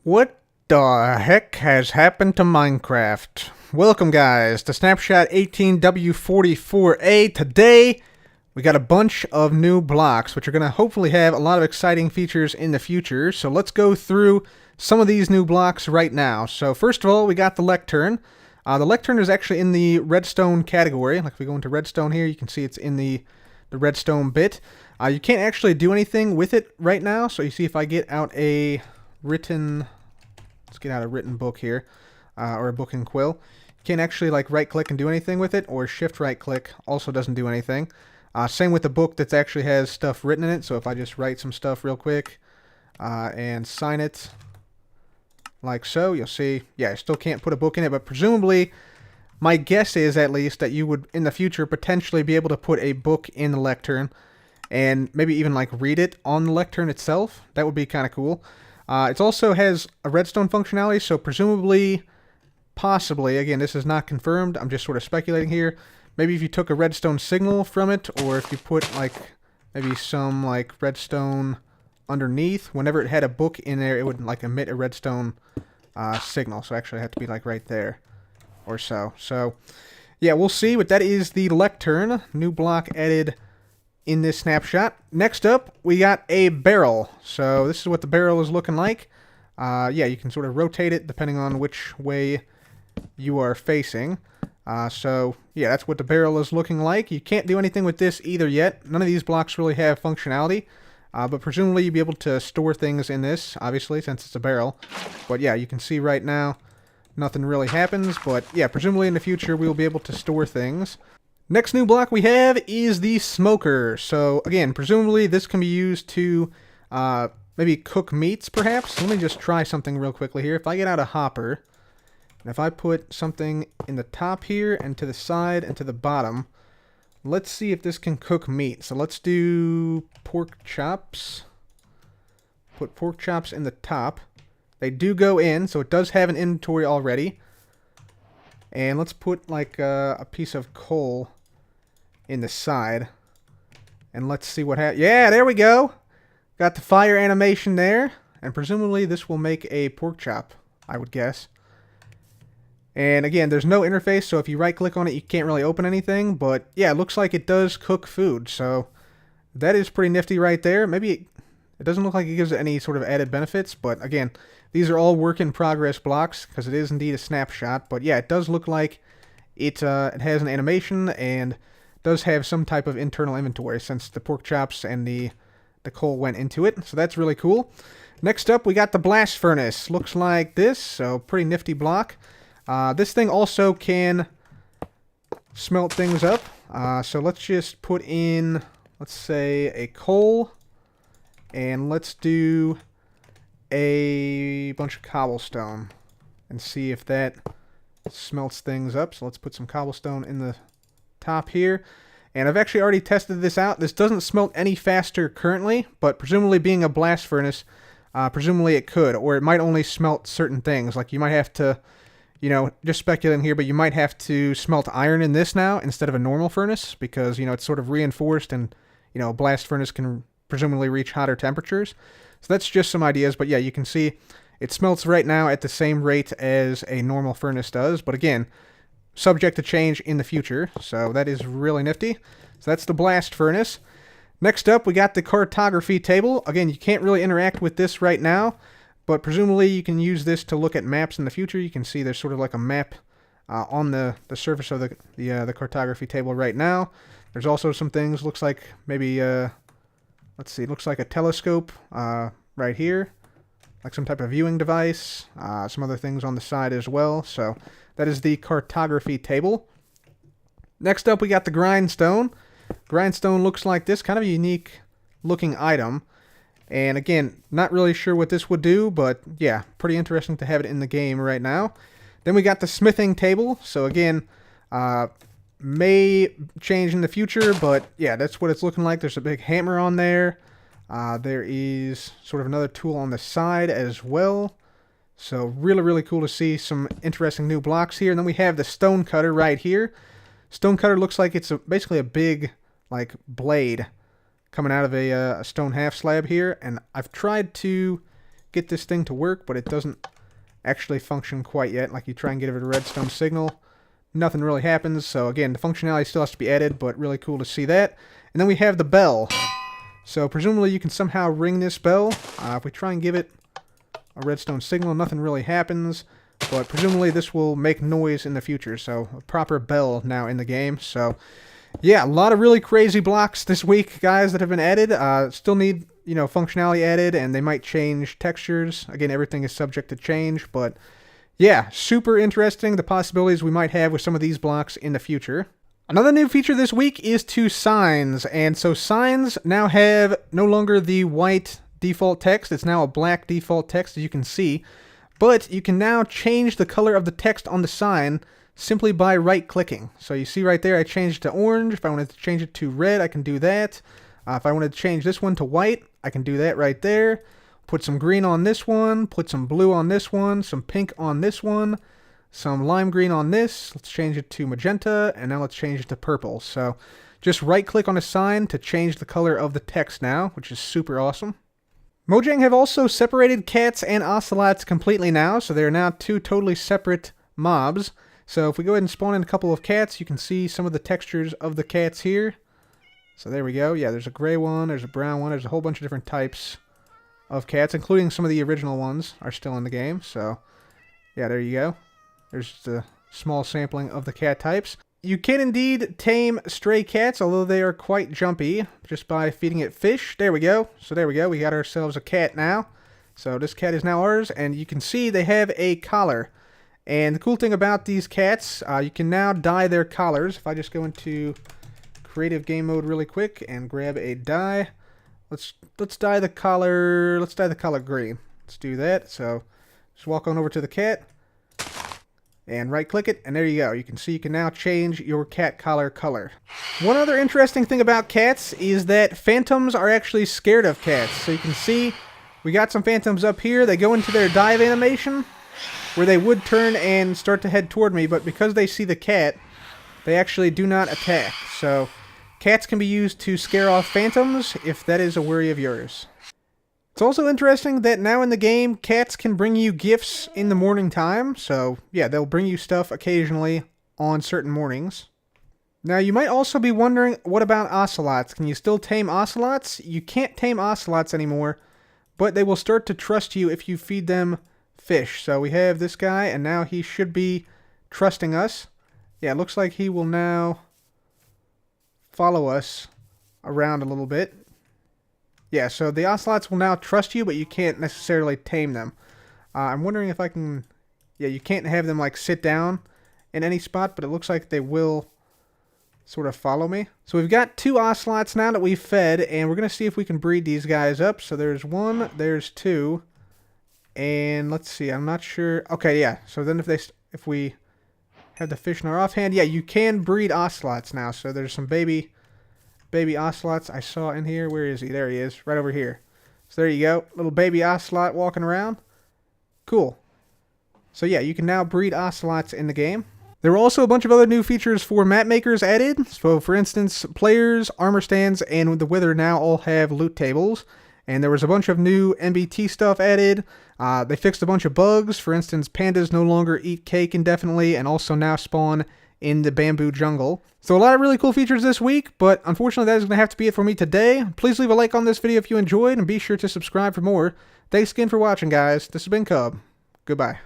What the heck has happened to Minecraft? Welcome guys to Snapshot 18w44a. Today we got a bunch of new blocks which are going to hopefully have a lot of exciting features in the future. So let's go through some of these new blocks right now. So first of all, we got the Lectern. The Lectern is actually in the redstone category. Like if we go into redstone here, you can see it's in the redstone bit. You can't actually do anything with it right now. So you see if I get out a written... Let's get out a written book here, or a book in Quill. You can't actually like right click and do anything with it, or shift right click also doesn't do anything. Same with the book that actually has stuff written in it. So if I just write some stuff real quick and sign it like so, you'll see, yeah, I still can't put a book in it, but presumably my guess is at least that you would in the future potentially be able to put a book in the Lectern and maybe even like read it on the Lectern itself. That would be kind of cool. It also has a redstone functionality, so presumably, possibly, again, this is not confirmed, I'm just sort of speculating here, maybe if you took a redstone signal from it, or if you put, like, maybe some, like, redstone underneath, whenever it had a book in there, it would, like, emit a redstone signal, so actually it had to be, like, right there, or so. So, yeah, we'll see, but that is the Lectern, new block added in this snapshot. Next up, we got a barrel. So this is what the barrel is looking like. Yeah, you can sort of rotate it depending on which way you are facing. So yeah, that's what the barrel is looking like. You can't do anything with this either yet. None of these blocks really have functionality. But presumably you'll be able to store things in this, obviously, since it's a barrel. But yeah, you can see right now, nothing really happens. But yeah, presumably in the future we'll be able to store things. Next new block we have is the smoker. So again, presumably this can be used to maybe cook meats, perhaps. Let me just try something real quickly here. If I get out a hopper, and if I put something in the top here, and to the side, and to the bottom, let's see if this can cook meat. So let's do pork chops. Put pork chops in the top. They do go in, so it does have an inventory already. And let's put like a piece of coal in the side. And let's see what happens. Yeah, there we go. Got the fire animation there. And presumably this will make a pork chop, I would guess. And again, there's no interface, so if you right click on it, you can't really open anything. But yeah, it looks like it does cook food. So that is pretty nifty right there. Maybe it doesn't look like it gives any sort of added benefits. But again, these are all work in progress blocks because it is indeed a snapshot. But yeah, it does look like it has an animation and does have some type of internal inventory since the pork chops and the coal went into it. So that's really cool. Next up, we got the blast furnace. Looks like this, so pretty nifty block. This thing also can smelt things up. So let's just put in, let's say, a coal. And let's do a bunch of cobblestone and see if that smelts things up. So let's put some cobblestone in the top here. And I've actually already tested this out. This doesn't smelt any faster currently, but presumably being a blast furnace, presumably it could, or it might only smelt certain things. Like you might have to, you know, just speculating here, but you might have to smelt iron in this now instead of a normal furnace because, you know, it's sort of reinforced and, you know, a blast furnace can presumably reach hotter temperatures. So that's just some ideas, but yeah, you can see it smelts right now at the same rate as a normal furnace does, but again, subject to change in the future, so that is really nifty. So that's the blast furnace. Next up, we got the cartography table. Again, you can't really interact with this right now, but presumably you can use this to look at maps in the future. You can see there's sort of like a map on the surface of the cartography table right now. There's also some things, looks like maybe... let's see, it looks like a telescope right here, like some type of viewing device, some other things on the side as well. So that is the cartography table. Next up, we got the grindstone. Grindstone looks like this, kind of a unique looking item. And again, not really sure what this would do, but yeah, pretty interesting to have it in the game right now. Then we got the smithing table. So again, may change in the future, but yeah, that's what it's looking like. There's a big hammer on there. There is sort of another tool on the side as well. So really, really cool to see some interesting new blocks here. And then we have the stone cutter right here. Stone cutter looks like it's basically a big like blade coming out of a stone half slab here. And I've tried to get this thing to work, but it doesn't actually function quite yet. Like you try and give it a redstone signal, nothing really happens. So again, the functionality still has to be added, but really cool to see that. And then we have the bell. So presumably you can somehow ring this bell. If we try and give it a redstone signal, nothing really happens. But presumably this will make noise in the future. So a proper bell now in the game. So yeah, a lot of really crazy blocks this week, guys, that have been added. Still need, functionality added, and they might change textures. Again, everything is subject to change, but yeah, super interesting, the possibilities we might have with some of these blocks in the future. Another new feature this week is to signs, and so signs now have no longer the white default text. It's now a black default text, as you can see. But you can now change the color of the text on the sign simply by right-clicking. So you see right there, I changed it to orange. If I wanted to change it to red, I can do that. If I wanted to change this one to white, I can do that right there. Put some green on this one, put some blue on this one, some pink on this one, some lime green on this. Let's change it to magenta, and now let's change it to purple. So just right-click on a sign to change the color of the text now, which is super awesome. Mojang have also separated cats and ocelots completely now, so they are now two totally separate mobs. So if we go ahead and spawn in a couple of cats, you can see some of the textures of the cats here. So there we go. Yeah, there's a gray one, there's a brown one, there's a whole bunch of different types of cats, including some of the original ones are still in the game. So yeah, there you go. There's just a small sampling of the cat types. You can indeed tame stray cats, although they are quite jumpy, just by feeding it fish. There we go. So there we go. We got ourselves a cat now. So this cat is now ours, and you can see they have a collar. And the cool thing about these cats, you can now dye their collars. If I just go into creative game mode really quick and grab a dye, let's dye the collar. Let's dye the color green. Let's do that. So just walk on over to the cat and right click it, and there you go. You can see you can now change your cat collar color. One other interesting thing about cats is that phantoms are actually scared of cats. So you can see we got some phantoms up here. They go into their dive animation where they would turn and start to head toward me, but because they see the cat, they actually do not attack. So cats can be used to scare off phantoms if that is a worry of yours. It's also interesting that now in the game, cats can bring you gifts in the morning time. So yeah, they'll bring you stuff occasionally on certain mornings. Now you might also be wondering, what about ocelots? Can you still tame ocelots? You can't tame ocelots anymore, but they will start to trust you if you feed them fish. So we have this guy, and now he should be trusting us. Yeah, it looks like he will now follow us around a little bit. Yeah, so the ocelots will now trust you, but you can't necessarily tame them. I'm wondering if I can... Yeah, you can't have them, like, sit down in any spot, but it looks like they will sort of follow me. So we've got two ocelots now that we've fed, and we're going to see if we can breed these guys up. So there's one, there's two, and let's see, I'm not sure... Okay, yeah, so then if we have the fish in our offhand, yeah, you can breed ocelots now. So there's some baby ocelots I saw in here. Where is he? There he is, right over here. So there you go, little baby ocelot walking around. Cool. So yeah, you can now breed ocelots in the game. There were also a bunch of other new features for map makers added. So for instance, players, armor stands, and the Wither now all have loot tables. And there was a bunch of new MBT stuff added. They fixed a bunch of bugs. For instance, pandas no longer eat cake indefinitely, and also now spawn in the bamboo jungle. So a lot of really cool features this week, but unfortunately that is going to have to be it for me today. Please leave a like on this video if you enjoyed, and be sure to subscribe for more. Thanks again for watching, guys. This has been Cub. Goodbye.